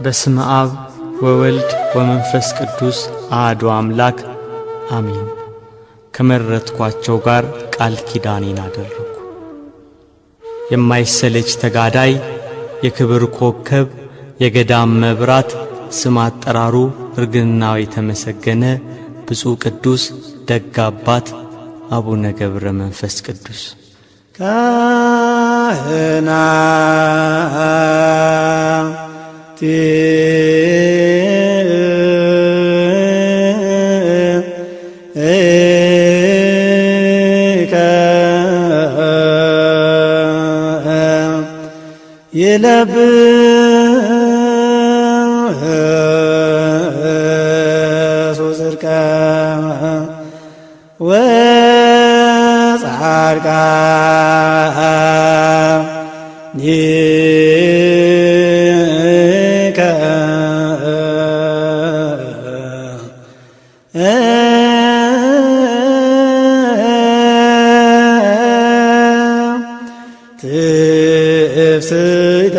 በስመ አብ ወወልድ ወመንፈስ ቅዱስ አሐዱ አምላክ አሜን። ከመረጥኳቸው ጋር ቃል ኪዳኔን አደረግኩ። የማይሰለች ተጋዳይ የክብር ኮከብ የገዳም መብራት ስም አጠራሩ እርግናው የተመሰገነ ብፁዕ ቅዱስ ደግ አባት አቡነ ገብረ መንፈስ ቅዱስ የለብሱ ጽድቀ ወጻድቃኒከ ትፍስሕተ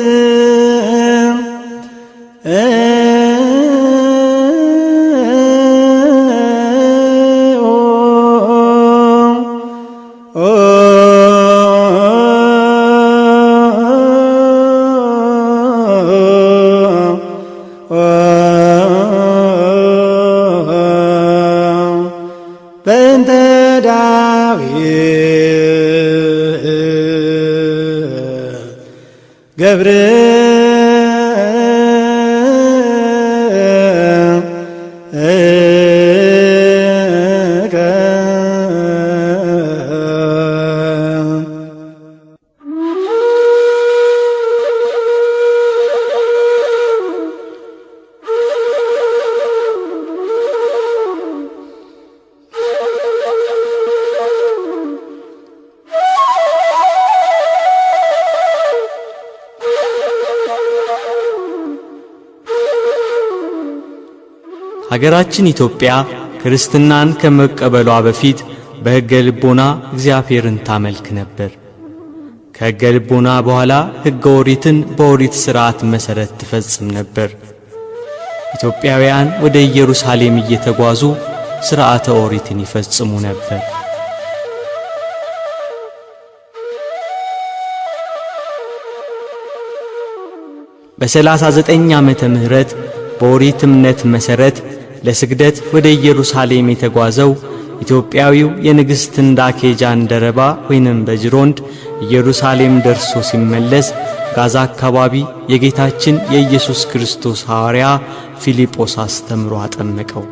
ይትፌስም በእንተ ዳዊት ገብርከ ሀገራችን ኢትዮጵያ ክርስትናን ከመቀበሏ በፊት በሕገ ልቦና እግዚአብሔርን ታመልክ ነበር። ከሕገ ልቦና በኋላ ሕገ ኦሪትን በኦሪት ሥርዓት መሠረት ትፈጽም ነበር። ኢትዮጵያውያን ወደ ኢየሩሳሌም እየተጓዙ ሥርዓተ ኦሪትን ይፈጽሙ ነበር። በ39 ዓመተ ምህረት በኦሪት እምነት መሠረት ለስግደት ወደ ኢየሩሳሌም የተጓዘው ኢትዮጵያዊው የንግሥት እንዳኬ ጃንደረባ ወይንም በጅሮንድ ኢየሩሳሌም ደርሶ ሲመለስ ጋዛ አካባቢ የጌታችን የኢየሱስ ክርስቶስ ሐዋርያ ፊልጶስ አስተምሮ አጠመቀው።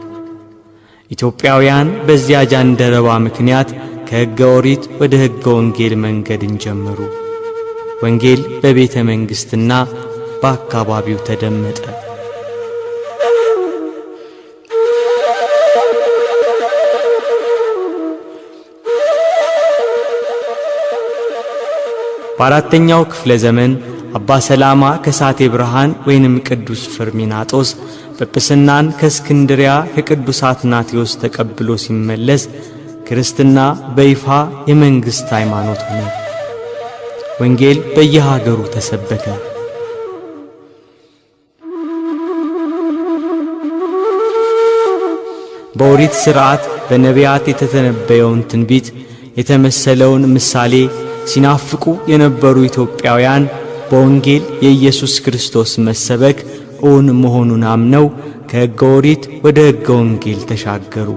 ኢትዮጵያውያን በዚያ ጃንደረባ ምክንያት ከሕገ ኦሪት ወደ ሕገ ወንጌል መንገድን ጀመሩ። ወንጌል በቤተ መንግሥትና በአካባቢው ተደመጠ። በአራተኛው ክፍለ ዘመን አባ ሰላማ ከሳቴ ብርሃን ወይንም ቅዱስ ፍርሚናጦስ ጵጵስናን ከእስክንድሪያ ከቅዱስ አትናቴዎስ ተቀብሎ ሲመለስ ክርስትና በይፋ የመንግሥት ሃይማኖት ሆነ። ወንጌል በየሀገሩ ተሰበከ። በኦሪት ሥርዓት በነቢያት የተተነበየውን ትንቢት የተመሰለውን ምሳሌ ሲናፍቁ የነበሩ ኢትዮጵያውያን በወንጌል የኢየሱስ ክርስቶስ መሰበክ እውን መሆኑን አምነው ከሕገ ኦሪት ወደ ሕገ ወንጌል ተሻገሩ።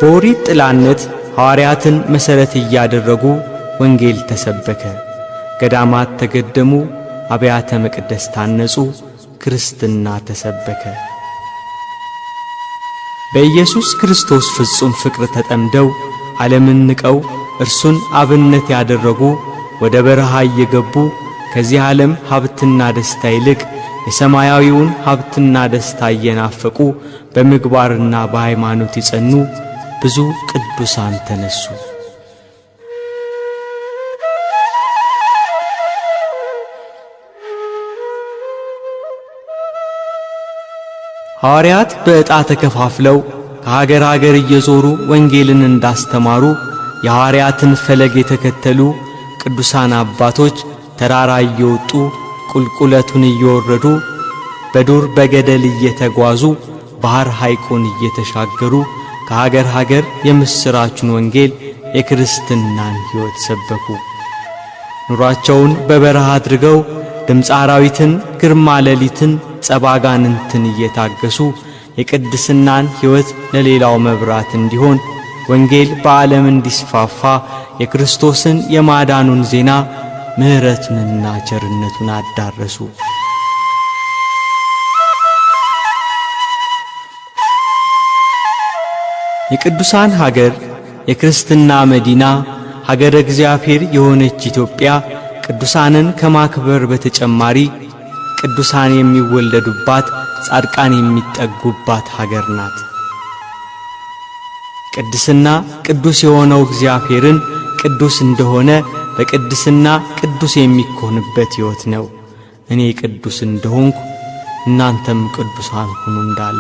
በኦሪት ጥላነት ሐዋርያትን መሠረት እያደረጉ ወንጌል ተሰበከ። ገዳማት ተገደሙ፣ አብያተ መቅደስ ታነጹ፣ ክርስትና ተሰበከ። በኢየሱስ ክርስቶስ ፍጹም ፍቅር ተጠምደው ዓለምን ንቀው እርሱን አብነት ያደረጉ ወደ በረሃ እየገቡ ከዚህ ዓለም ሀብትና ደስታ ይልቅ የሰማያዊውን ሀብትና ደስታ እየናፈቁ በምግባርና በሃይማኖት ይጸኑ ብዙ ቅዱሳን ተነሱ። ሐዋርያት በዕጣ ተከፋፍለው ከሀገር ሀገር እየዞሩ ወንጌልን እንዳስተማሩ የሐዋርያትን ፈለግ የተከተሉ ቅዱሳን አባቶች ተራራ እየወጡ ቁልቁለቱን እየወረዱ በዱር በገደል እየተጓዙ ባህር ሐይቁን እየተሻገሩ ከሀገር ሀገር የምስራቹን ወንጌል የክርስትናን ሕይወት ሰበኩ። ኑሯቸውን በበረሃ አድርገው ድምፀ አራዊትን፣ ግርማ ሌሊትን፣ ጸባጋንንትን እየታገሱ የቅድስናን ሕይወት ለሌላው መብራት እንዲሆን ወንጌል በዓለም እንዲስፋፋ የክርስቶስን የማዳኑን ዜና ምሕረቱንና ቸርነቱን አዳረሱ። የቅዱሳን ሀገር የክርስትና መዲና ሀገረ እግዚአብሔር የሆነች ኢትዮጵያ ቅዱሳንን ከማክበር በተጨማሪ ቅዱሳን የሚወለዱባት፣ ጻድቃን የሚጠጉባት ሀገር ናት። ቅድስና ቅዱስ የሆነው እግዚአብሔርን ቅዱስ እንደሆነ በቅድስና ቅዱስ የሚኮንበት ሕይወት ነው። እኔ ቅዱስ እንደሆንኩ እናንተም ቅዱሳን ሁኑ እንዳለ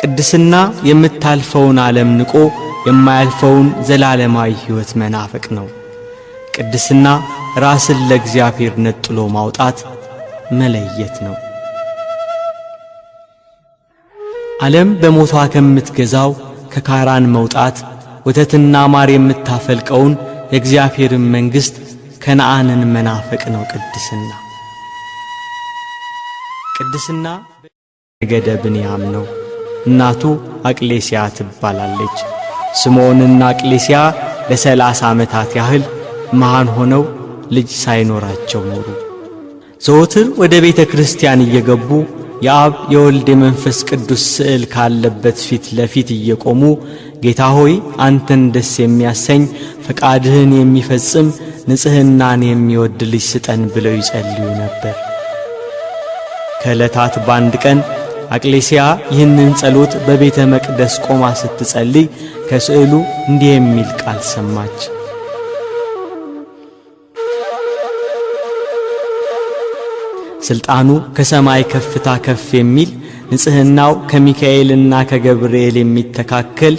ቅድስና የምታልፈውን ዓለም ንቆ የማያልፈውን ዘላለማዊ ሕይወት መናፈቅ ነው። ቅድስና ራስን ለእግዚአብሔር ነጥሎ ማውጣት መለየት ነው። ዓለም በሞቷ ከምትገዛው ከካራን መውጣት ወተትና ማር የምታፈልቀውን የእግዚአብሔርን መንግሥት ከነዓንን መናፈቅ ነው። ቅድስና ነገደ ብንያም ነው። እናቱ አቅሌስያ ትባላለች። ስምዖንና አቅሌስያ ለ30 ዓመታት ያህል መሃን ሆነው ልጅ ሳይኖራቸው ኖሩ። ዘወትር ወደ ቤተ ክርስቲያን እየገቡ የአብ የወልድ የመንፈስ ቅዱስ ስዕል ካለበት ፊት ለፊት እየቆሙ ጌታ ሆይ አንተን ደስ የሚያሰኝ ፈቃድህን የሚፈጽም ንጽሕናን የሚወድ ልጅ ስጠን ብለው ይጸልዩ ነበር። ከዕለታት በአንድ ቀን አቅሌስያ ይህንን ጸሎት በቤተ መቅደስ ቆማ ስትጸልይ ከስዕሉ እንዲህ የሚል ቃል ሰማች። ስልጣኑ ከሰማይ ከፍታ ከፍ የሚል ንጽሕናው ከሚካኤልና ከገብርኤል የሚተካከል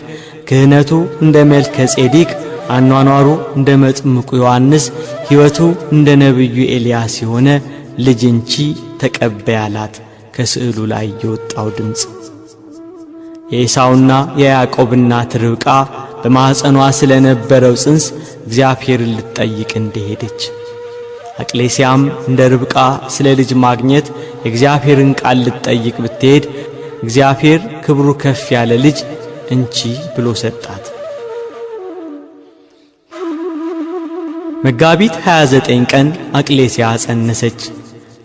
ክህነቱ እንደ መልከ ጼዴቅ አኗኗሩ እንደ መጥምቁ ዮሐንስ ሕይወቱ እንደ ነቢዩ ኤልያስ የሆነ ልጅ እንቺ ተቀበይ አላት። ከስዕሉ ላይ የወጣው ድምፅ የኤሳውና የያዕቆብ እናት ርብቃ በማኅፀኗ ስለነበረው ጽንስ እግዚአብሔርን ልትጠይቅ እንደሄደች አቅሌስያም እንደ ርብቃ ስለ ልጅ ማግኘት የእግዚአብሔርን ቃል ልትጠይቅ ብትሄድ እግዚአብሔር ክብሩ ከፍ ያለ ልጅ እንቺ ብሎ ሰጣት። መጋቢት 29 ቀን አቅሌስያ ጸነሰች።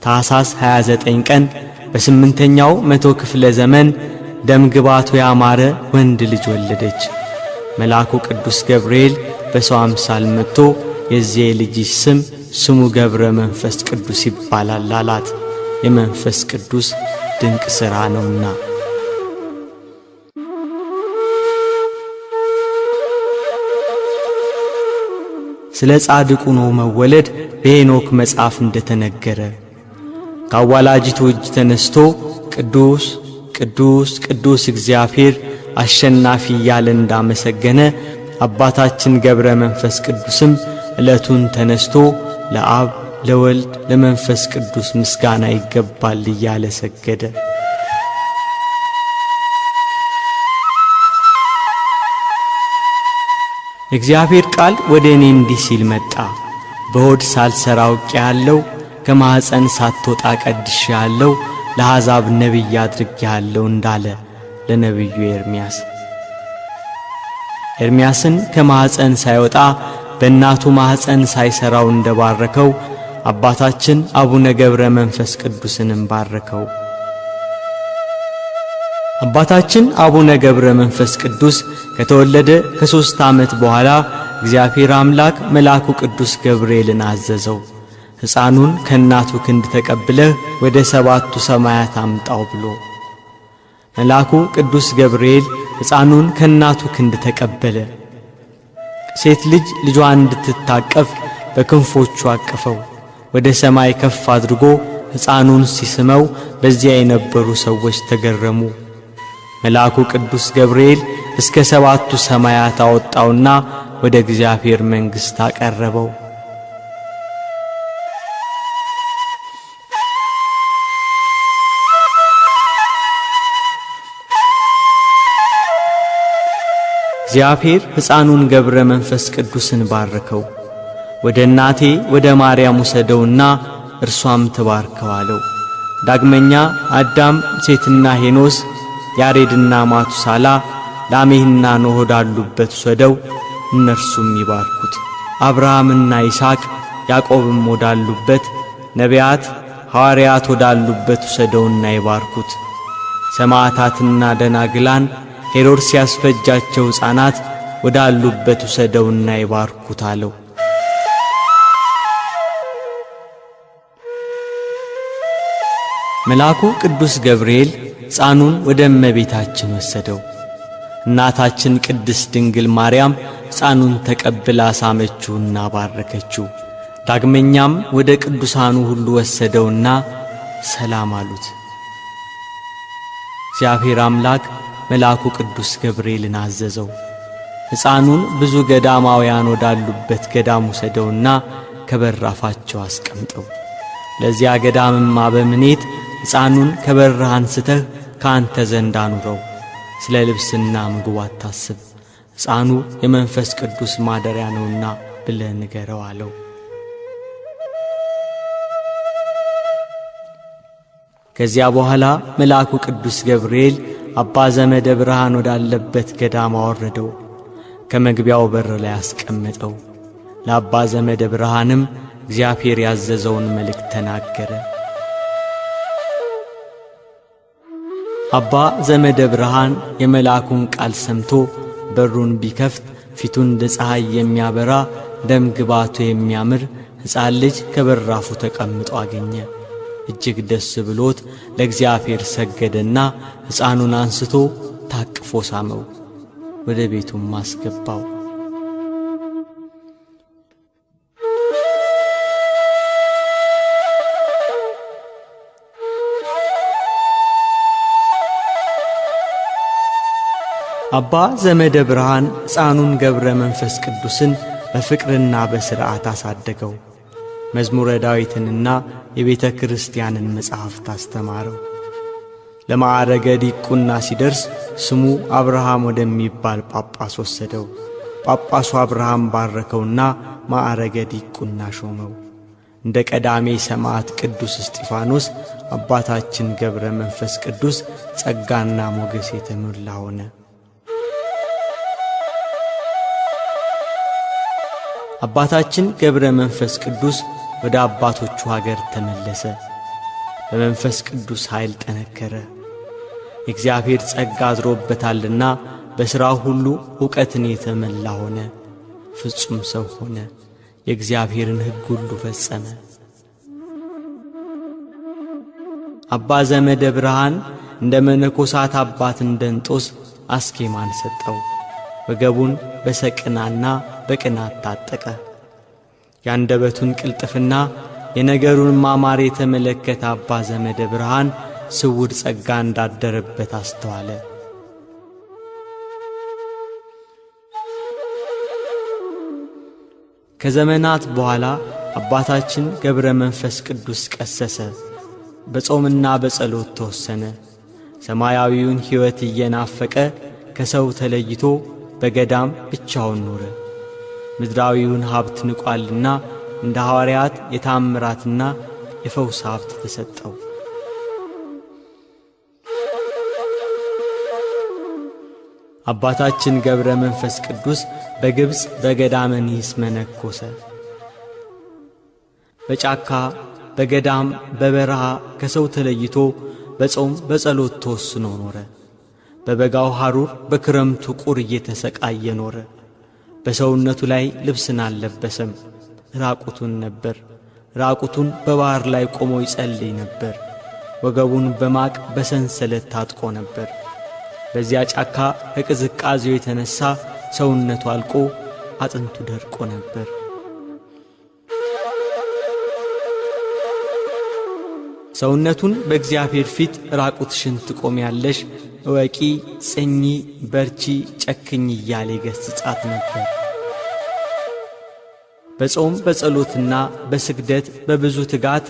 ታኅሳስ 29 ቀን በ8ኛው መቶ ክፍለ ዘመን ደምግባቱ ያማረ ወንድ ልጅ ወለደች። መልአኩ ቅዱስ ገብርኤል በሰው አምሳል መጥቶ የዚህ ልጅሽ ስሙ ገብረ መንፈስ ቅዱስ ይባላል አላት። የመንፈስ ቅዱስ ድንቅ ሥራ ነውና። ስለ ጻድቁ ኖኅ መወለድ በሄኖክ መጽሐፍ እንደተነገረ ከአዋላጅቱ እጅ ተነስቶ ቅዱስ ቅዱስ ቅዱስ እግዚአብሔር አሸናፊ እያለ እንዳመሰገነ አባታችን ገብረ መንፈስ ቅዱስም ዕለቱን ተነስቶ ለአብ ለወልድ ለመንፈስ ቅዱስ ምስጋና ይገባል እያለ ሰገደ። የእግዚአብሔር ቃል ወደ እኔ እንዲህ ሲል መጣ። በሆድ ሳልሰራ አውቄአለሁ፣ ከማኅፀን ሳትወጣ ቀድሼአለሁ፣ ለአሕዛብ ነቢይ አድርጌአለሁ እንዳለ ለነቢዩ ኤርምያስ። ኤርምያስን ከማኅፀን ሳይወጣ በእናቱ ማኅፀን ሳይሰራው እንደባረከው አባታችን አቡነ ገብረ መንፈስ ቅዱስንም ባረከው። አባታችን አቡነ ገብረ መንፈስ ቅዱስ ከተወለደ ከ3 ዓመት በኋላ እግዚአብሔር አምላክ መልአኩ ቅዱስ ገብርኤልን አዘዘው። ሕፃኑን ከእናቱ ክንድ ተቀብለህ ወደ 7ቱ ሰማያት አምጣው ብሎ። መልአኩ ቅዱስ ገብርኤል ሕፃኑን ከእናቱ ክንድ ተቀበለ። ሴት ልጅ ልጇን እንድትታቀፍ በክንፎቹ አቀፈው። ወደ ሰማይ ከፍ አድርጎ ሕፃኑን ሲስመው በዚያ የነበሩ ሰዎች ተገረሙ። መልአኩ ቅዱስ ገብርኤል እስከ 7ቱ ሰማያት አወጣውና ወደ እግዚአብሔር መንግሥት አቀረበው። እግዚአብሔር ሕፃኑን ገብረ መንፈስ ቅዱስን ባረከው። ወደ እናቴ ወደ ማርያም ውሰደውና እርሷም ትባርከው አለው። ዳግመኛ አዳም፣ ሴትና ሄኖስ፣ ያሬድና ማቱሳላ፣ ላሜህና ኖህ ወዳሉበት ውሰደው፣ እነርሱም ይባርኩት። አብርሃምና ይስሐቅ፣ ያዕቆብም ወዳሉበት፣ ነቢያት፣ ሐዋርያት ወዳሉበት ውሰደውና ይባርኩት። ሰማዕታትና ደናግላን፣ ሄሮድስ ያስፈጃቸው ሕፃናት ወዳሉበት ውሰደውና ይባርኩት አለው። መልአኩ ቅዱስ ገብርኤል ሕፃኑን ወደ እመቤታችን ወሰደው። እናታችን ቅድስት ድንግል ማርያም ሕፃኑን ተቀብላ ሳመችውና ባረከችው። ዳግመኛም ወደ ቅዱሳኑ ሁሉ ወሰደውና ሰላም አሉት። እግዚአብሔር አምላክ መልአኩ ቅዱስ ገብርኤልን አዘዘው። ሕፃኑን ብዙ ገዳማውያን ወዳሉበት ገዳም ውሰደውና ከበራፋቸው አስቀምጠው። ለዚያ ገዳምም አበምኔት ሕፃኑን ከበረህ አንስተህ ከአንተ ዘንድ አኑረው፣ ስለ ልብስና ምግቡ አታስብ፣ ሕፃኑ የመንፈስ ቅዱስ ማደሪያ ነውና ብለህ ንገረው አለው። ከዚያ በኋላ መልአኩ ቅዱስ ገብርኤል አባ ዘመደ ብርሃን ወዳለበት ገዳም አወረደው፣ ከመግቢያው በር ላይ አስቀመጠው። ለአባ ዘመደ ብርሃንም እግዚአብሔር ያዘዘውን መልእክት ተናገረ። አባ ዘመደ ብርሃን የመልአኩን ቃል ሰምቶ በሩን ቢከፍት ፊቱን እንደ ፀሐይ የሚያበራ ደም ግባቱ የሚያምር ሕፃን ልጅ ከበራፉ ተቀምጦ አገኘ። እጅግ ደስ ብሎት ለእግዚአብሔር ሰገደና ሕፃኑን አንስቶ ታቅፎ ሳመው፣ ወደ ቤቱም አስገባው። አባ ዘመደ ብርሃን ሕፃኑን ገብረ መንፈስ ቅዱስን በፍቅርና በሥርዓት አሳደገው። መዝሙረ ዳዊትንና የቤተ ክርስቲያንን መጻሕፍት አስተማረው። ለማዕረገ ዲቁና ሲደርስ ስሙ አብርሃም ወደሚባል ጳጳስ ወሰደው። ጳጳሱ አብርሃም ባረከውና ማዕረገ ዲቁና ሾመው። እንደ ቀዳሜ ሰማዕት ቅዱስ እስጢፋኖስ አባታችን ገብረ መንፈስ ቅዱስ ጸጋና ሞገስ የተሞላ ሆነ። አባታችን ገብረ መንፈስ ቅዱስ ወደ አባቶቹ ሀገር ተመለሰ። በመንፈስ ቅዱስ ኃይል ጠነከረ። የእግዚአብሔር ጸጋ አድሮበታልና በሥራው ሁሉ ዕውቀትን የተመላ ሆነ። ፍጹም ሰው ሆነ። የእግዚአብሔርን ሕግ ሁሉ ፈጸመ። አባ ዘመደ ብርሃን እንደ መነኮሳት አባት እንደንጦስ አስኬማን ሰጠው። ወገቡን በሰቅናና በቅናት ታጠቀ። ያንደበቱን ቅልጥፍና የነገሩን ማማር የተመለከተ አባ ዘመደ ብርሃን ስውር ጸጋ እንዳደረበት አስተዋለ። ከዘመናት በኋላ አባታችን ገብረ መንፈስ ቅዱስ ቀሰሰ። በጾምና በጸሎት ተወሰነ። ሰማያዊውን ሕይወት እየናፈቀ ከሰው ተለይቶ በገዳም ብቻውን ኖረ። ምድራዊውን ሀብት ንቋልና እንደ ሐዋርያት የታምራትና የፈውስ ሀብት ተሰጠው። አባታችን ገብረ መንፈስ ቅዱስ በግብፅ በገዳመ ኒስ መነኮሰ። በጫካ በገዳም በበረሃ ከሰው ተለይቶ በጾም በጸሎት ተወስኖ ኖረ። በበጋው ሐሩር በክረምቱ ቁር እየተሰቃየ ኖረ። በሰውነቱ ላይ ልብስን አልለበሰም፣ ራቁቱን ነበር። ራቁቱን በባሕር ላይ ቆሞ ይጸልይ ነበር። ወገቡን በማቅ በሰንሰለት ታጥቆ ነበር። በዚያ ጫካ ከቅዝቃዜው የተነሣ ሰውነቱ አልቆ አጥንቱ ደርቆ ነበር። ሰውነቱን በእግዚአብሔር ፊት ራቁትሽን ትቆሚያለሽ፣ እወቂ፣ ጽኚ፣ በርቺ፣ ጨክኝ እያለ ይገሥጻት ነበር። በጾም በጸሎትና በስግደት በብዙ ትጋት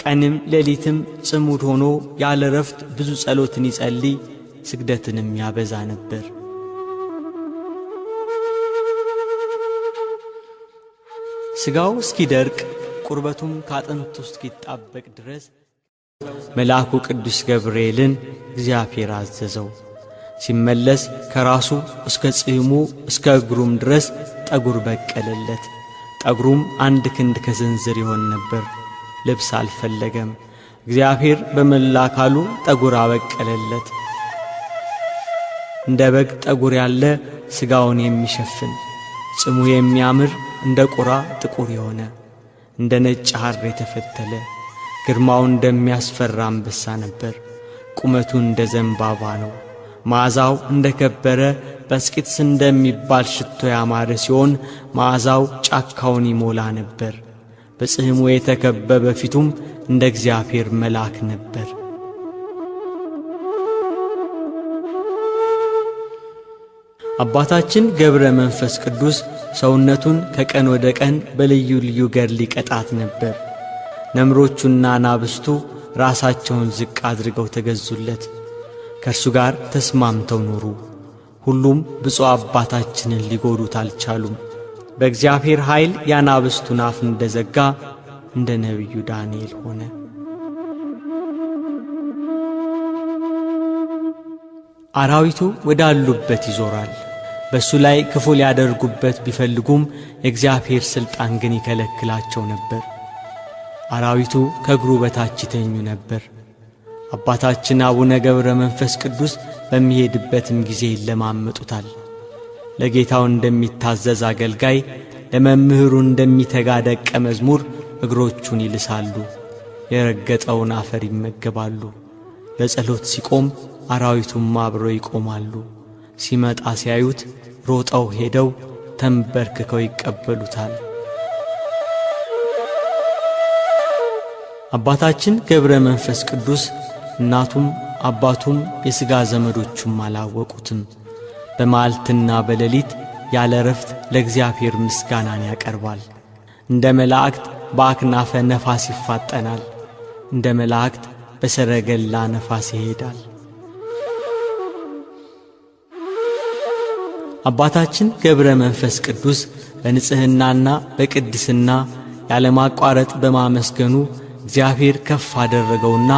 ቀንም ሌሊትም ጽሙድ ሆኖ ያለ ረፍት ብዙ ጸሎትን ይጸልይ፣ ስግደትንም ያበዛ ነበር። ሥጋው እስኪደርቅ ቁርበቱም ካጥንቱ እስኪጣበቅ ድረስ መልአኩ ቅዱስ ገብርኤልን እግዚአብሔር አዘዘው። ሲመለስ ከራሱ እስከ ጽሕሙ እስከ እግሩም ድረስ ጠጉር በቀለለት። ጠጉሩም 1 ክንድ ከስንዝር ይሆን ነበር። ልብስ አልፈለገም። እግዚአብሔር በመላ አካሉ ጠጉር አበቀለለት። እንደ በግ ጠጉር ያለ ሥጋውን የሚሸፍን ጽሙ የሚያምር እንደ ቁራ ጥቁር የሆነ እንደ ነጭ ሐር የተፈተለ ግርማው እንደሚያስፈራ አንበሳ ነበር። ቁመቱ እንደ ዘንባባ ነው። መዓዛው እንደ ከበረ በስቂጥስ እንደሚባል ሽቶ ያማረ ሲሆን መዓዛው ጫካውን ይሞላ ነበር። በጽሕሙ የተከበበ ፊቱም እንደ እግዚአብሔር መልአክ ነበር። አባታችን ገብረ መንፈስ ቅዱስ ሰውነቱን ከቀን ወደ ቀን በልዩ ልዩ ገድል ይቀጣት ነበር። ነምሮቹና አናብስቱ ራሳቸውን ዝቅ አድርገው ተገዙለት። ከእርሱ ጋር ተስማምተው ኖሩ። ሁሉም ብፁዕ አባታችንን ሊጎዱት አልቻሉም። በእግዚአብሔር ኃይል የአናብስቱን አፍ እንደዘጋ እንደ ነቢዩ ዳንኤል ሆነ። አራዊቱ ወዳሉበት ይዞራል። በእሱ ላይ ክፉ ሊያደርጉበት ቢፈልጉም የእግዚአብሔር ሥልጣን ግን ይከለክላቸው ነበር። አራዊቱ ከእግሩ በታች ይተኙ ነበር። አባታችን አቡነ ገብረ መንፈስ ቅዱስ በሚሄድበትም ጊዜ ይለማመጡታል። ለጌታው እንደሚታዘዝ አገልጋይ፣ ለመምህሩ እንደሚተጋ ደቀ መዝሙር እግሮቹን ይልሳሉ። የረገጠውን አፈር ይመገባሉ። ለጸሎት ሲቆም አራዊቱም አብረው ይቆማሉ። ሲመጣ ሲያዩት ሮጠው ሄደው ተንበርክከው ይቀበሉታል። አባታችን ገብረ መንፈስ ቅዱስ እናቱም አባቱም የሥጋ ዘመዶቹም አላወቁትም። በመዓልትና በሌሊት ያለ ረፍት ለእግዚአብሔር ምስጋናን ያቀርባል። እንደ መላእክት በአክናፈ ነፋስ ይፋጠናል። እንደ መላእክት በሰረገላ ነፋስ ይሄዳል። አባታችን ገብረ መንፈስ ቅዱስ በንጽሕናና በቅድስና ያለማቋረጥ በማመስገኑ እግዚአብሔር ከፍ አደረገውና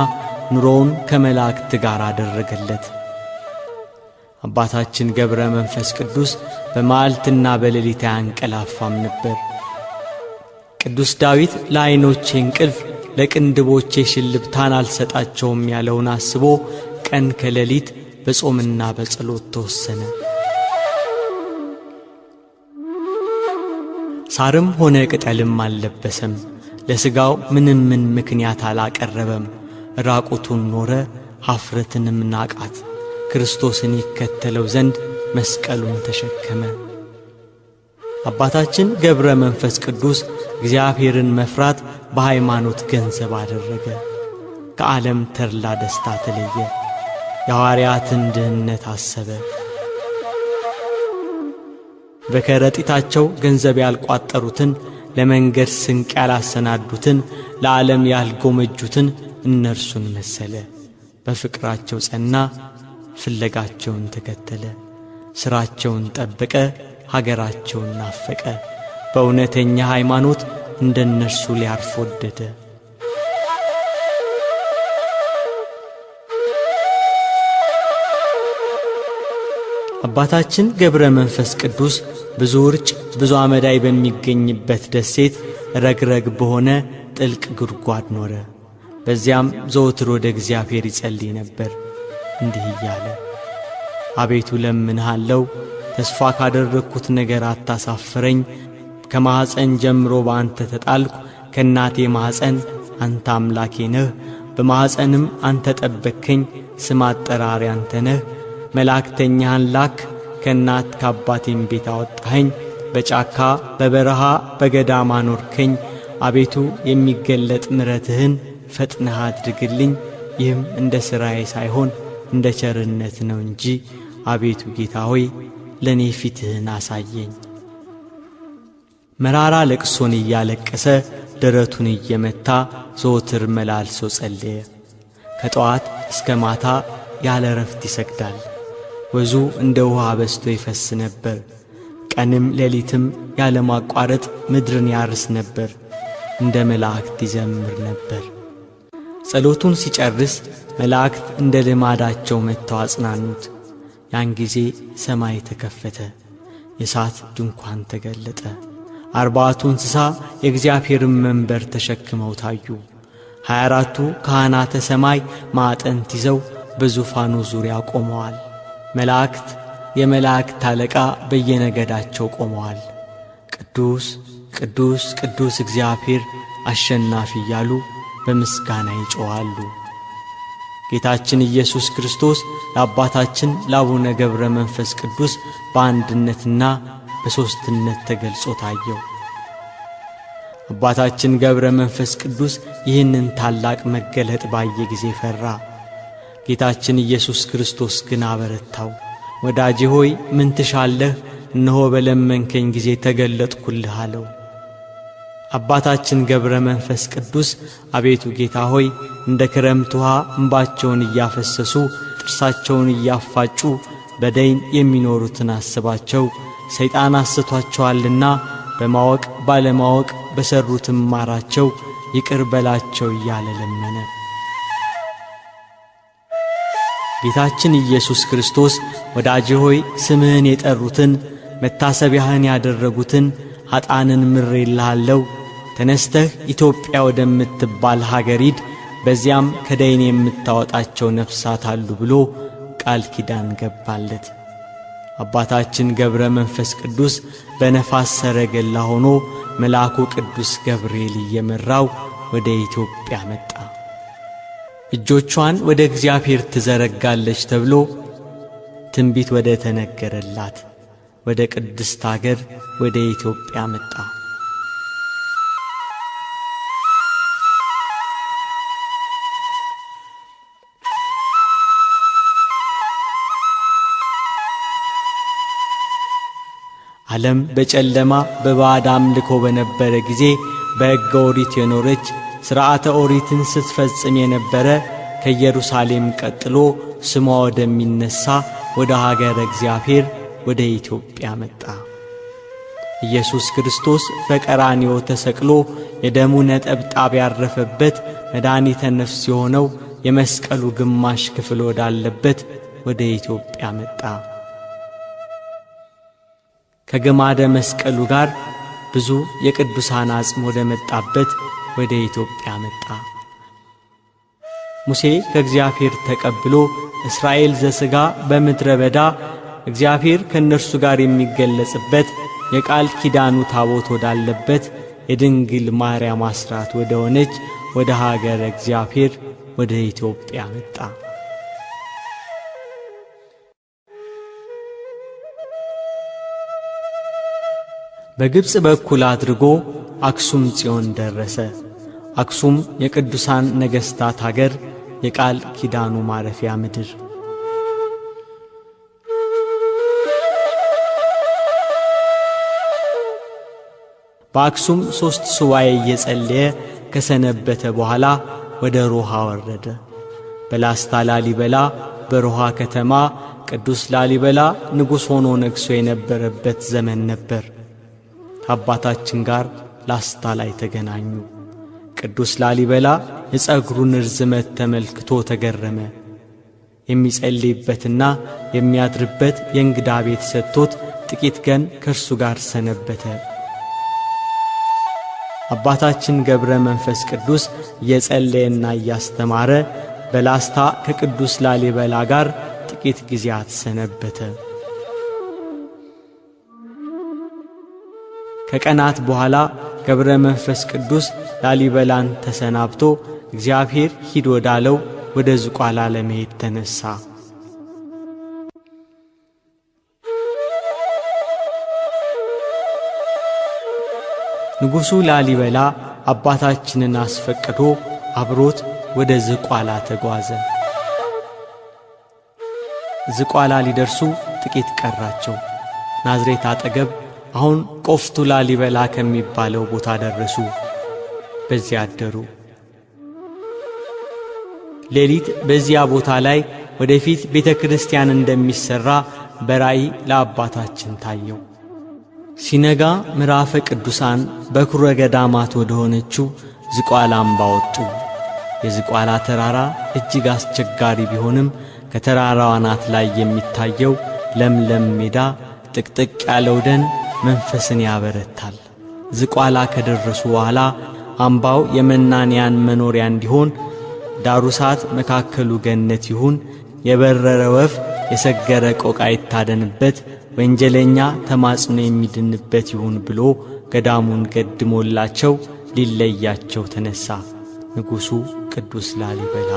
ኑሮውን ከመላእክት ጋር አደረገለት። አባታችን ገብረ መንፈስ ቅዱስ በመዓልትና በሌሊት አያንቀላፋም ነበር። ቅዱስ ዳዊት ለዓይኖቼ እንቅልፍ ለቅንድቦቼ ሽልብታን አልሰጣቸውም ያለውን አስቦ ቀን ከሌሊት በጾምና በጸሎት ተወሰነ። ሳርም ሆነ ቅጠልም አልለበሰም። ለሥጋው ምንም ምክንያት አላቀረበም። ራቁቱን ኖረ፣ ኀፍረትንም ናቃት። ክርስቶስን ይከተለው ዘንድ መስቀሉን ተሸከመ። አባታችን ገብረ መንፈስ ቅዱስ እግዚአብሔርን መፍራት በሃይማኖት ገንዘብ አደረገ። ከዓለም ተድላ ደስታ ተለየ። የሐዋርያትን ድህነት አሰበ። በከረጢታቸው ገንዘብ ያልቋጠሩትን፣ ለመንገድ ስንቅ ያላሰናዱትን፣ ለዓለም ያልጎመጁትን እነርሱን መሰለ። በፍቅራቸው ጸና፣ ፍለጋቸውን ተከተለ። ሥራቸውን ጠበቀ፣ ሀገራቸውን ናፈቀ። በእውነተኛ ሃይማኖት እንደነርሱ ሊያርፍ ወደደ። አባታችን ገብረ መንፈስ ቅዱስ ብዙ ውርጭ ብዙ አመዳይ በሚገኝበት ደሴት ረግረግ በሆነ ጥልቅ ጉድጓድ ኖረ። በዚያም ዘወትር ወደ እግዚአብሔር ይጸልይ ነበር እንዲህ እያለ፣ አቤቱ ለምንሃለው፣ ተስፋ ካደረግኩት ነገር አታሳፍረኝ። ከማኅፀን ጀምሮ በአንተ ተጣልኩ። ከእናቴ ማኅፀን አንተ አምላኬ ነህ። በማኅፀንም አንተ ጠበቅከኝ። ስም አጠራሪ አንተ ነህ። መላእክተኛህን ላክ፣ ከእናት ከአባቴም ቤት አወጣኸኝ። በጫካ በበረሃ በገዳም አኖርከኝ። አቤቱ የሚገለጥ ምሕረትህን ፈጥነህ አድርግልኝ። ይህም እንደ ሥራዬ ሳይሆን እንደ ቸርነት ነው እንጂ አቤቱ ጌታ ሆይ ለእኔ ፊትህን አሳየኝ። መራራ ለቅሶን እያለቀሰ ደረቱን እየመታ ዘወትር መላልሶ ጸለየ። ከጠዋት እስከ ማታ ያለ ረፍት ይሰግዳል። ወዙ እንደ ውሃ በስቶ ይፈስ ነበር። ቀንም ሌሊትም ያለ ማቋረጥ ምድርን ያርስ ነበር። እንደ መላእክት ይዘምር ነበር። ጸሎቱን ሲጨርስ መላእክት እንደ ልማዳቸው መጥተው አጽናኑት። ያን ጊዜ ሰማይ ተከፈተ፣ የእሳት ድንኳን ተገለጠ። 40ቱ እንስሳ የእግዚአብሔርን መንበር ተሸክመው ታዩ። 24ቱ ካህናተ ሰማይ ማዕጠንት ይዘው በዙፋኑ ዙሪያ ቆመዋል። መላእክት የመላእክት አለቃ በየነገዳቸው ቆመዋል። ቅዱስ ቅዱስ ቅዱስ እግዚአብሔር አሸናፊ እያሉ በምስጋና ይጮኻሉ። ጌታችን ኢየሱስ ክርስቶስ ለአባታችን ለአቡነ ገብረ መንፈስ ቅዱስ በአንድነትና በሦስትነት ተገልጾ ታየው። አባታችን ገብረ መንፈስ ቅዱስ ይህንን ታላቅ መገለጥ ባየ ጊዜ ፈራ። ጌታችን ኢየሱስ ክርስቶስ ግን አበረታው። ወዳጄ ሆይ ምን ትሻለህ? እነሆ በለመንከኝ ጊዜ ተገለጥኩልህ አለው። አባታችን ገብረ መንፈስ ቅዱስ አቤቱ ጌታ ሆይ እንደ ክረምት ውሃ እንባቸውን እያፈሰሱ ጥርሳቸውን እያፋጩ በደይን የሚኖሩትን አስባቸው፣ ሰይጣን አስቷቸዋልና በማወቅ ባለማወቅ በሰሩትም ማራቸው፣ ይቅር በላቸው እያለ ለመነ። ጌታችን ኢየሱስ ክርስቶስ ወዳጄ ሆይ ስምህን የጠሩትን መታሰቢያህን ያደረጉትን ኃጥአንን ምሬልሃለሁ፣ ተነስተህ ኢትዮጵያ ወደምትባል ሀገር ሂድ፣ በዚያም ከደይን የምታወጣቸው ነፍሳት አሉ ብሎ ቃል ኪዳን ገባለት። አባታችን ገብረ መንፈስ ቅዱስ በነፋስ ሰረገላ ሆኖ መልአኩ ቅዱስ ገብርኤል እየመራው ወደ ኢትዮጵያ መጣ። እጆቿን ወደ እግዚአብሔር ትዘረጋለች ተብሎ ትንቢት ወደ ተነገረላት ወደ ቅድስት አገር ወደ ኢትዮጵያ መጣ። ዓለም በጨለማ በባዕድ አምልኮ በነበረ ጊዜ በሕገ ኦሪት የኖረች ሥርዓተ ኦሪትን ስትፈጽም የነበረ ከኢየሩሳሌም ቀጥሎ ስሟ ወደሚነሣ ወደ ሀገረ እግዚአብሔር ወደ ኢትዮጵያ መጣ። ኢየሱስ ክርስቶስ በቀራንዮ ተሰቅሎ የደሙ ነጠብጣብ ያረፈበት መድኃኒተ ነፍስ የሆነው የመስቀሉ ግማሽ ክፍል ወዳለበት ወደ ኢትዮጵያ መጣ። ከግማደ መስቀሉ ጋር ብዙ የቅዱሳን አጽም ወደ መጣበት ወደ ኢትዮጵያ መጣ። ሙሴ ከእግዚአብሔር ተቀብሎ እስራኤል ዘሥጋ በምድረ በዳ እግዚአብሔር ከእነርሱ ጋር የሚገለጽበት የቃል ኪዳኑ ታቦት ወዳለበት የድንግል ማርያም አስራት ወደ ሆነች ወደ ሀገረ እግዚአብሔር ወደ ኢትዮጵያ መጣ። በግብፅ በኩል አድርጎ አክሱም ጽዮን ደረሰ። አክሱም የቅዱሳን ነገሥታት አገር፣ የቃል ኪዳኑ ማረፊያ ምድር። በአክሱም 3 ሱባዔ እየጸለየ ከሰነበተ በኋላ ወደ ሮሃ ወረደ። በላስታ ላሊበላ በሮሃ ከተማ ቅዱስ ላሊበላ ንጉሥ ሆኖ ነግሶ የነበረበት ዘመን ነበር። ከአባታችን ጋር ላስታ ላይ ተገናኙ። ቅዱስ ላሊበላ የጸጉሩን ርዝመት ተመልክቶ ተገረመ። የሚጸልይበትና የሚያድርበት የእንግዳ ቤት ሰጥቶት ጥቂት ቀን ከእርሱ ጋር ሰነበተ። አባታችን ገብረ መንፈስ ቅዱስ እየጸለየና እያስተማረ በላስታ ከቅዱስ ላሊበላ ጋር ጥቂት ጊዜያት ሰነበተ። ከቀናት በኋላ ገብረ መንፈስ ቅዱስ ላሊበላን ተሰናብቶ እግዚአብሔር ሂድ ወዳለው ወደ ዝቋላ ለመሄድ ተነሣ። ንጉሡ ላሊበላ አባታችንን አስፈቅዶ አብሮት ወደ ዝቋላ ተጓዘ። ዝቋላ ሊደርሱ ጥቂት ቀራቸው። ናዝሬት አጠገብ አሁን ቆፍቱ ላሊበላ ከሚባለው ቦታ ደረሱ። በዚያ አደሩ። ሌሊት በዚያ ቦታ ላይ ወደፊት ቤተ ክርስቲያን እንደሚሰራ በራእይ ለአባታችን ታየው። ሲነጋ ምዕራፈ ቅዱሳን በኩረ ገዳማት ወደ ሆነችው ዝቋላ አምባ ወጡ። የዝቋላ ተራራ እጅግ አስቸጋሪ ቢሆንም ከተራራው አናት ላይ የሚታየው ለምለም ሜዳ፣ ጥቅጥቅ ያለው ደን መንፈስን ያበረታል። ዝቋላ ከደረሱ በኋላ አምባው የመናንያን መኖሪያ እንዲሆን ዳሩ እሳት መካከሉ ገነት ይሁን፣ የበረረ ወፍ የሰገረ ቆቃ ይታደንበት፣ ወንጀለኛ ተማጽኖ የሚድንበት ይሁን ብሎ ገዳሙን ገድሞላቸው ሊለያቸው ተነሣ። ንጉሡ ቅዱስ ላሊበላ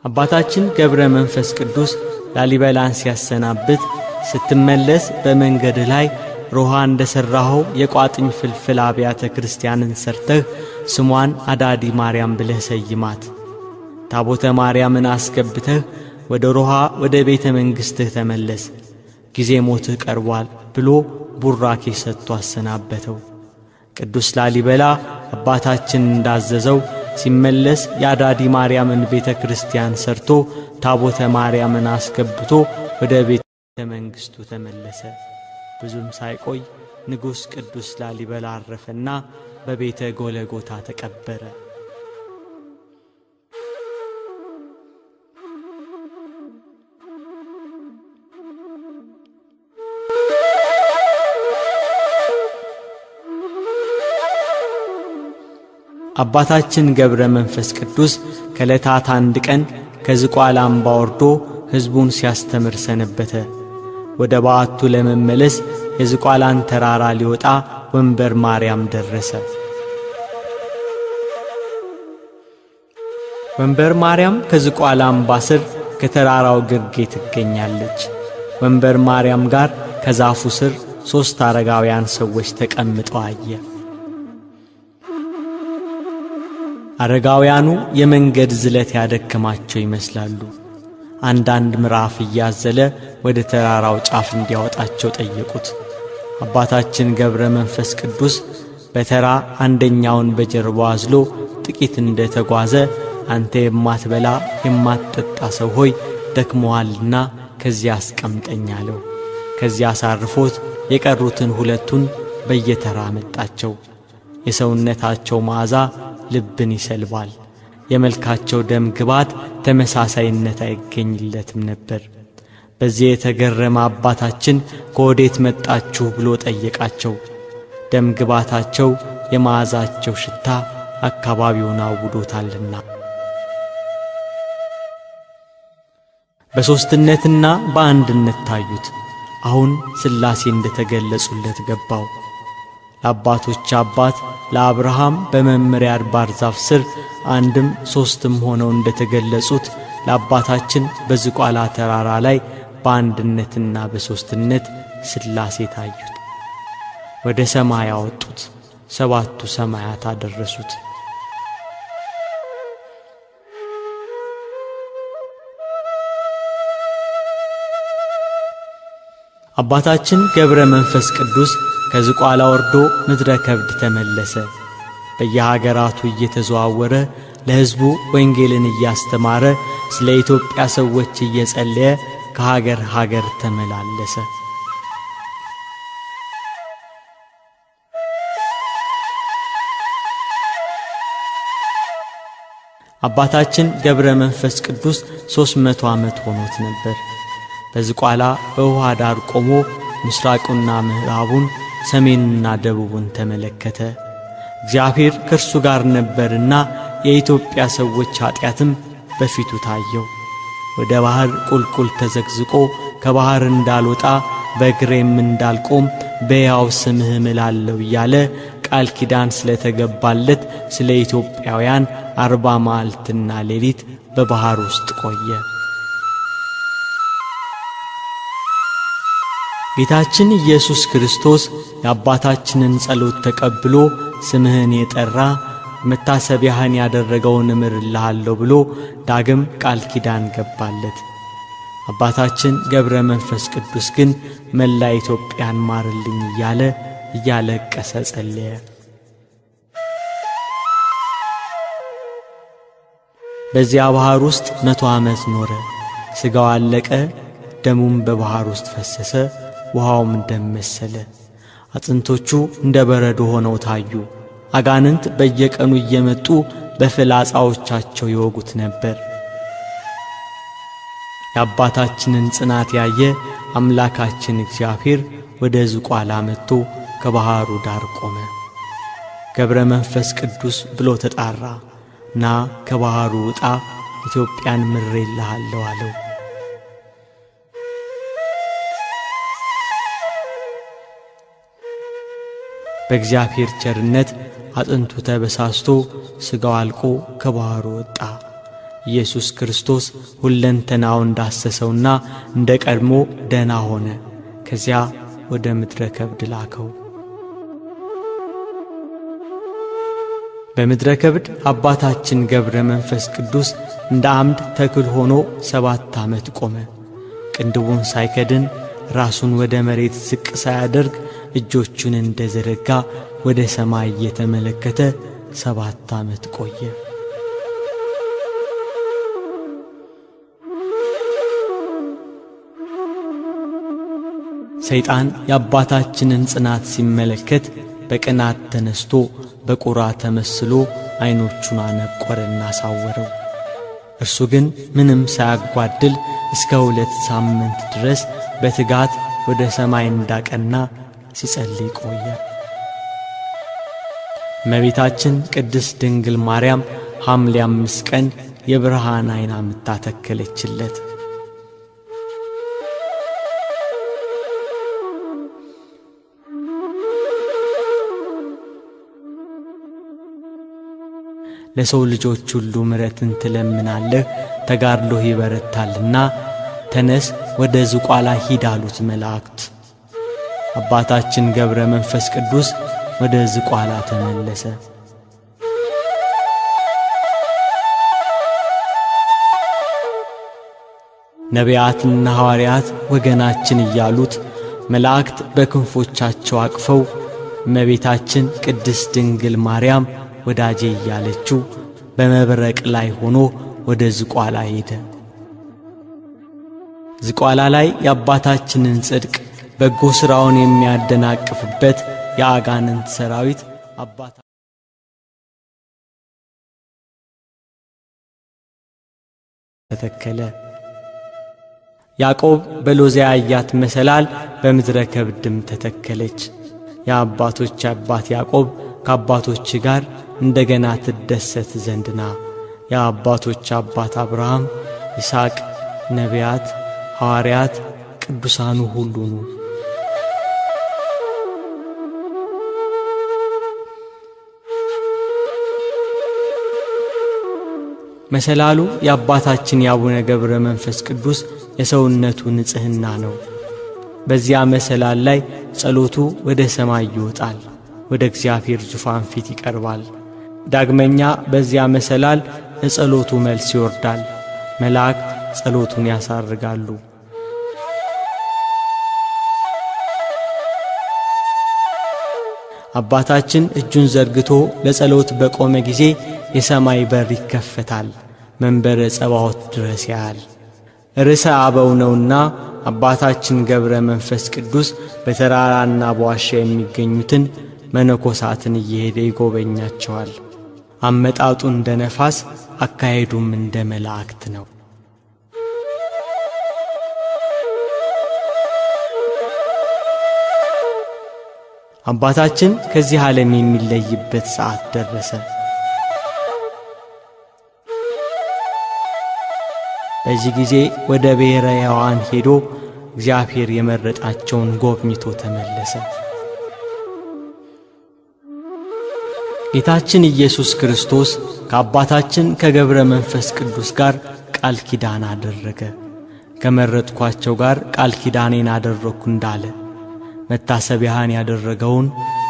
አባታችን ገብረ መንፈስ ቅዱስ ላሊበላን ሲያሰናብት ስትመለስ በመንገድ ላይ ሮሃ እንደ ሠራኸው የቋጥኝ ፍልፍል አብያተ ክርስቲያንን ሰርተህ ስሟን አዳዲ ማርያም ብለህ ሰይማት፣ ታቦተ ማርያምን አስገብተህ ወደ ሮሃ ወደ ቤተ መንግሥትህ ተመለስ፣ ጊዜ ሞትህ ቀርቧል ብሎ ቡራኬ ሰጥቶ አሰናበተው። ቅዱስ ላሊበላ አባታችን እንዳዘዘው ሲመለስ የአዳዲ ማርያምን ቤተ ክርስቲያን ሰርቶ ታቦተ ማርያምን አስገብቶ ወደ ቤተ መንግሥቱ ተመለሰ። ብዙም ሳይቆይ ንጉሥ ቅዱስ ላሊበላ አረፈና በቤተ ጎለጎታ ተቀበረ። አባታችን ገብረ መንፈስ ቅዱስ ከዕለታት አንድ ቀን ከዝቋላ አምባ ወርዶ ሕዝቡን ሲያስተምር ሰነበተ። ወደ በዓቱ ለመመለስ የዝቋላን ተራራ ሊወጣ ወንበር ማርያም ደረሰ። ወንበር ማርያም ከዝቋላ አምባ ስር ከተራራው ግርጌ ትገኛለች። ወንበር ማርያም ጋር ከዛፉ ስር 3 አረጋውያን ሰዎች ተቀምጠው አየ። አረጋውያኑ የመንገድ ዝለት ያደከማቸው ይመስላሉ። አንዳንድ ምዕራፍ እያዘለ ወደ ተራራው ጫፍ እንዲያወጣቸው ጠየቁት። አባታችን ገብረ መንፈስ ቅዱስ በተራ አንደኛውን በጀርባው አዝሎ ጥቂት እንደ ተጓዘ አንተ የማትበላ የማትጠጣ ሰው ሆይ ደክሞሃልና ከዚያ አስቀምጠኝ አለው። ከዚያ አሳርፎት የቀሩትን 2ቱን በየተራ መጣቸው። የሰውነታቸው መዓዛ ልብን ይሰልባል። የመልካቸው ደም ግባት ተመሳሳይነት አይገኝለትም ነበር። በዚህ የተገረመ አባታችን ከወዴት መጣችሁ ብሎ ጠየቃቸው። ደም ግባታቸው የመዓዛቸው ሽታ አካባቢውን አውዶታልና። በሦስትነትና በአንድነት ታዩት። አሁን ሥላሴ እንደተገለጹለት ገባው። ለአባቶች አባት ለአብርሃም በመምሪያ አድባር ዛፍ ስር 1ም 3ም ሆነው እንደተገለጹት ለአባታችን በዝቋላ ተራራ ላይ በአንድነትና በሦስትነት ሥላሴ ታዩት። ወደ ሰማይ አወጡት፣ 7ቱ ሰማያት አደረሱት። አባታችን ገብረ መንፈስ ቅዱስ ከዝቋላ ወርዶ ምድረ ከብድ ተመለሰ። በየሀገራቱ እየተዘዋወረ ለሕዝቡ ወንጌልን እያስተማረ ስለ ኢትዮጵያ ሰዎች እየጸለየ ከሀገር ሀገር ተመላለሰ። አባታችን ገብረ መንፈስ ቅዱስ 300 ዓመት ሆኖት ነበር። በዝቋላ በውሃ ዳር ቆሞ ምስራቁና ምዕራቡን ሰሜንና ደቡቡን ተመለከተ። እግዚአብሔር ከእርሱ ጋር ነበርና የኢትዮጵያ ሰዎች ኃጢአትም በፊቱ ታየው። ወደ ባሕር ቁልቁል ተዘግዝቆ ከባሕር እንዳልወጣ በእግሬም እንዳልቆም በሕያው ስምህ እምላለሁ እያለ ቃል ኪዳን ስለተገባለት ስለ ኢትዮጵያውያን 40 መዓልትና ሌሊት በባሕር ውስጥ ቆየ። ጌታችን ኢየሱስ ክርስቶስ የአባታችንን ጸሎት ተቀብሎ ስምህን የጠራ መታሰቢያህን ያደረገውን እምርልሃለሁ ብሎ ዳግም ቃል ኪዳን ገባለት። አባታችን ገብረ መንፈስ ቅዱስ ግን መላ ኢትዮጵያን ማርልኝ እያለ እያለቀሰ ጸለየ። በዚያ ባህር ውስጥ 100 ዓመት ኖረ። ሥጋው አለቀ፣ ደሙም በባህር ውስጥ ፈሰሰ፣ ውሃውም ደም መሰለ። አጥንቶቹ እንደ በረዶ ሆነው ታዩ። አጋንንት በየቀኑ እየመጡ በፍላጻዎቻቸው ይወጉት ነበር። የአባታችንን ጽናት ያየ አምላካችን እግዚአብሔር ወደ ዝቋላ መጥቶ ከባሕሩ ዳር ቆመ። ገብረ መንፈስ ቅዱስ ብሎ ተጣራ። ና ከባሕሩ ውጣ፣ ኢትዮጵያን ምሬልሃለሁ አለው። በእግዚአብሔር ቸርነት አጥንቱ ተበሳስቶ ሥጋው አልቆ ከባሕሩ ወጣ። ኢየሱስ ክርስቶስ ሁለንተናው እንዳሰሰውና እንደ ቀድሞ ደህና ሆነ። ከዚያ ወደ ምድረ ከብድ ላከው። በምድረ ከብድ አባታችን ገብረ መንፈስ ቅዱስ እንደ አምድ ተክል ሆኖ 7 ዓመት ቆመ። ቅንድቡን ሳይከድን ራሱን ወደ መሬት ዝቅ ሳያደርግ እጆቹን እንደ ዘረጋ ወደ ሰማይ እየተመለከተ 7 ዓመት ቆየ። ሰይጣን የአባታችንን ጽናት ሲመለከት በቅናት ተነስቶ በቁራ ተመስሎ ዐይኖቹን አነቆረና ሳወረው። እርሱ ግን ምንም ሳያጓድል እስከ 2 ሳምንት ድረስ በትጋት ወደ ሰማይ እንዳቀና ሲጸልይ ቆየ። እመቤታችን ቅድስት ድንግል ማርያም ሐምሌ 5 ቀን የብርሃን ዓይን አምጥታ ተከለችለት። ለሰው ልጆች ሁሉ ምሕረትን ትለምናለህ፣ ተጋድሎህ ይበረታልና ተነስ ወደ ዝቋላ ሂድ አሉት መላእክት። አባታችን ገብረ መንፈስ ቅዱስ ወደ ዝቋላ ተመለሰ። ነቢያትና ሐዋርያት ወገናችን እያሉት መላእክት በክንፎቻቸው አቅፈው እመቤታችን ቅድስት ድንግል ማርያም ወዳጄ እያለችው በመብረቅ ላይ ሆኖ ወደ ዝቋላ ሄደ። ዝቋላ ላይ የአባታችንን ጽድቅ በጎ ሥራውን የሚያደናቅፍበት የአጋንንት ሰራዊት አባታ ተተከለ። ያዕቆብ በሎዛ ያያት መሰላል በምድረ ከብድም ተተከለች። የአባቶች አባት ያዕቆብ ከአባቶች ጋር እንደገና ትደሰት ዘንድና የአባቶች አባት አብርሃም፣ ይስሐቅ፣ ነቢያት፣ ሐዋርያት፣ ቅዱሳኑ ሁሉ ኑ። መሰላሉ የአባታችን የአቡነ ገብረ መንፈስ ቅዱስ የሰውነቱ ንጽሕና ነው። በዚያ መሰላል ላይ ጸሎቱ ወደ ሰማይ ይወጣል፣ ወደ እግዚአብሔር ዙፋን ፊት ይቀርባል። ዳግመኛ በዚያ መሰላል ለጸሎቱ መልስ ይወርዳል። መላእክት ጸሎቱን ያሳርጋሉ። አባታችን እጁን ዘርግቶ ለጸሎት በቆመ ጊዜ የሰማይ በር ይከፈታል፣ መንበረ ጸባዖት ድረስ ያያል። ርዕሰ አበው ነውና አባታችን ገብረ መንፈስ ቅዱስ በተራራና በዋሻ የሚገኙትን መነኮሳትን እየሄደ ይጎበኛቸዋል። አመጣጡ እንደ ነፋስ፣ አካሄዱም እንደ መላእክት ነው። አባታችን ከዚህ ዓለም የሚለይበት ሰዓት ደረሰ። በዚህ ጊዜ ወደ ብሔረ ሕያዋን ሄዶ እግዚአብሔር የመረጣቸውን ጎብኝቶ ተመለሰ። ጌታችን ኢየሱስ ክርስቶስ ከአባታችን ከገብረ መንፈስ ቅዱስ ጋር ቃል ኪዳን አደረገ። ከመረጥኳቸው ጋር ቃል ኪዳኔን አደረግኩ እንዳለ መታሰቢያህን ያደረገውን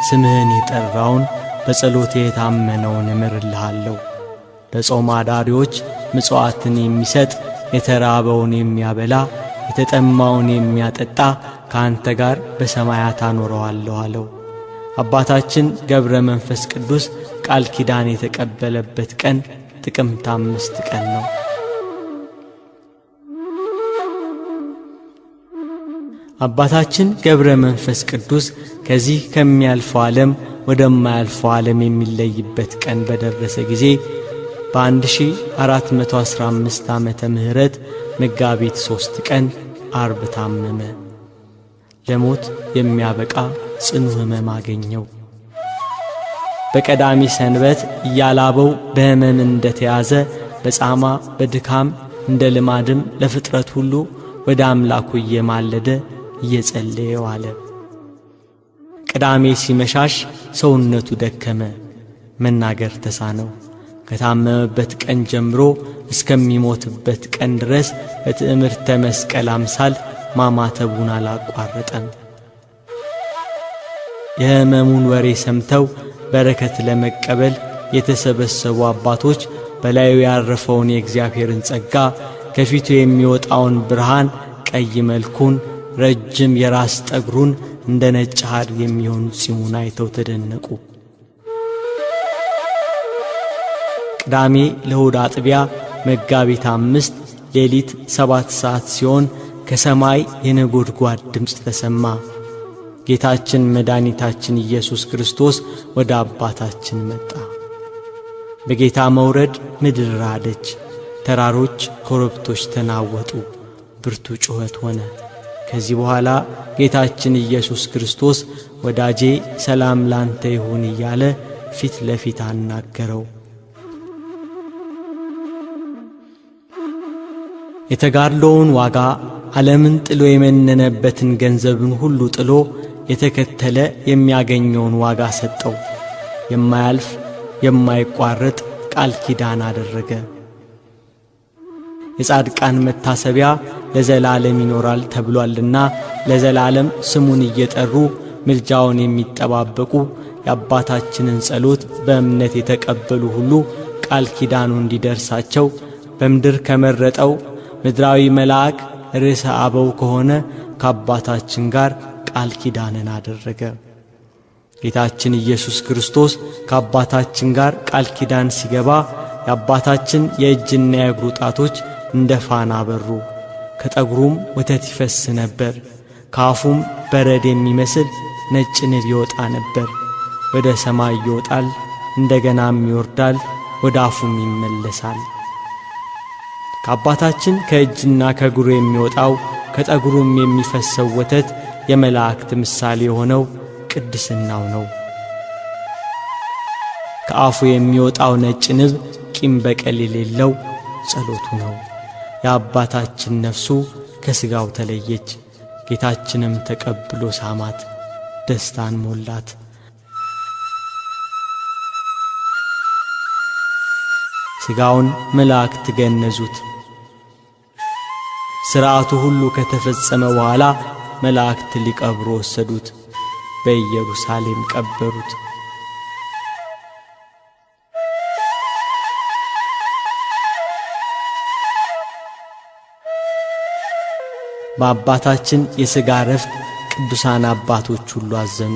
ስምህን የጠራውን በጸሎቴ የታመነውን እምርልሃለሁ። ለጾም አዳሪዎች ምጽዋትን የሚሰጥ የተራበውን የሚያበላ የተጠማውን የሚያጠጣ ከአንተ ጋር በሰማያት አኖረዋለሁ አለው። አባታችን ገብረ መንፈስ ቅዱስ ቃል ኪዳን የተቀበለበት ቀን ጥቅምት 5 ቀን ነው። አባታችን ገብረ መንፈስ ቅዱስ ከዚህ ከሚያልፈው ዓለም ወደማያልፈው ዓለም የሚለይበት ቀን በደረሰ ጊዜ በ1415 ዓመተ ምህረት መጋቢት 3 ቀን አርብ ታመመ። ለሞት የሚያበቃ ጽኑ ሕመም አገኘው። በቀዳሚ ሰንበት እያላበው በሕመም እንደተያዘ በጻማ በድካም እንደ ልማድም ለፍጥረት ሁሉ ወደ አምላኩ እየማለደ እየጸለየ ዋለ። ቅዳሜ ሲመሻሽ ሰውነቱ ደከመ፣ መናገር ተሳነው። ከታመመበት ቀን ጀምሮ እስከሚሞትበት ቀን ድረስ በትዕምርተ መስቀል አምሳል ማማተቡን አላቋረጠም። የሕመሙን ወሬ ሰምተው በረከት ለመቀበል የተሰበሰቡ አባቶች በላዩ ያረፈውን የእግዚአብሔርን ጸጋ፣ ከፊቱ የሚወጣውን ብርሃን፣ ቀይ መልኩን፣ ረጅም የራስ ጠጉሩን፣ እንደ ነጭ ሐር የሚሆን ጺሙን አይተው ተደነቁ። ቅዳሜ ለእሑድ አጥቢያ መጋቢት 5 ሌሊት 7 ሰዓት ሲሆን ከሰማይ የነጎድጓድ ድምፅ ተሰማ። ጌታችን መድኃኒታችን ኢየሱስ ክርስቶስ ወደ አባታችን መጣ። በጌታ መውረድ ምድር ራደች፣ ተራሮች ኮረብቶች ተናወጡ፣ ብርቱ ጩኸት ሆነ። ከዚህ በኋላ ጌታችን ኢየሱስ ክርስቶስ ወዳጄ ሰላም ላንተ ይሁን እያለ ፊት ለፊት አናገረው። የተጋድሎውን ዋጋ ዓለምን ጥሎ የመነነበትን ገንዘብን ሁሉ ጥሎ የተከተለ የሚያገኘውን ዋጋ ሰጠው። የማያልፍ የማይቋረጥ ቃል ኪዳን አደረገ። የጻድቃን መታሰቢያ ለዘላለም ይኖራል ተብሏልና ለዘላለም ስሙን እየጠሩ ምልጃውን የሚጠባበቁ የአባታችንን ጸሎት በእምነት የተቀበሉ ሁሉ ቃል ኪዳኑ እንዲደርሳቸው በምድር ከመረጠው ምድራዊ መልአክ ርዕሰ አበው ከሆነ ከአባታችን ጋር ቃል ኪዳንን አደረገ። ጌታችን ኢየሱስ ክርስቶስ ከአባታችን ጋር ቃል ኪዳን ሲገባ የአባታችን የእጅና የእግሩ ጣቶች እንደ ፋና በሩ፣ ከጠጉሩም ወተት ይፈስ ነበር፣ ከአፉም በረድ የሚመስል ነጭ ንብ ይወጣ ነበር። ወደ ሰማይ ይወጣል፣ እንደገናም ይወርዳል፣ ወደ አፉም ይመለሳል። ከአባታችን ከእጅና ከእግሩ የሚወጣው ከጠጉሩም የሚፈሰው ወተት የመላእክት ምሳሌ የሆነው ቅድስናው ነው። ከአፉ የሚወጣው ነጭ ንብ ቂም በቀል የሌለው ጸሎቱ ነው። የአባታችን ነፍሱ ከሥጋው ተለየች። ጌታችንም ተቀብሎ ሳማት፣ ደስታን ሞላት። ሥጋውን መላእክት ገነዙት። ሥርዓቱ ሁሉ ከተፈጸመ በኋላ መላእክት ሊቀብሩ ወሰዱት፣ በኢየሩሳሌም ቀበሩት። በአባታችን የሥጋ ረፍት ቅዱሳን አባቶች ሁሉ አዘኑ።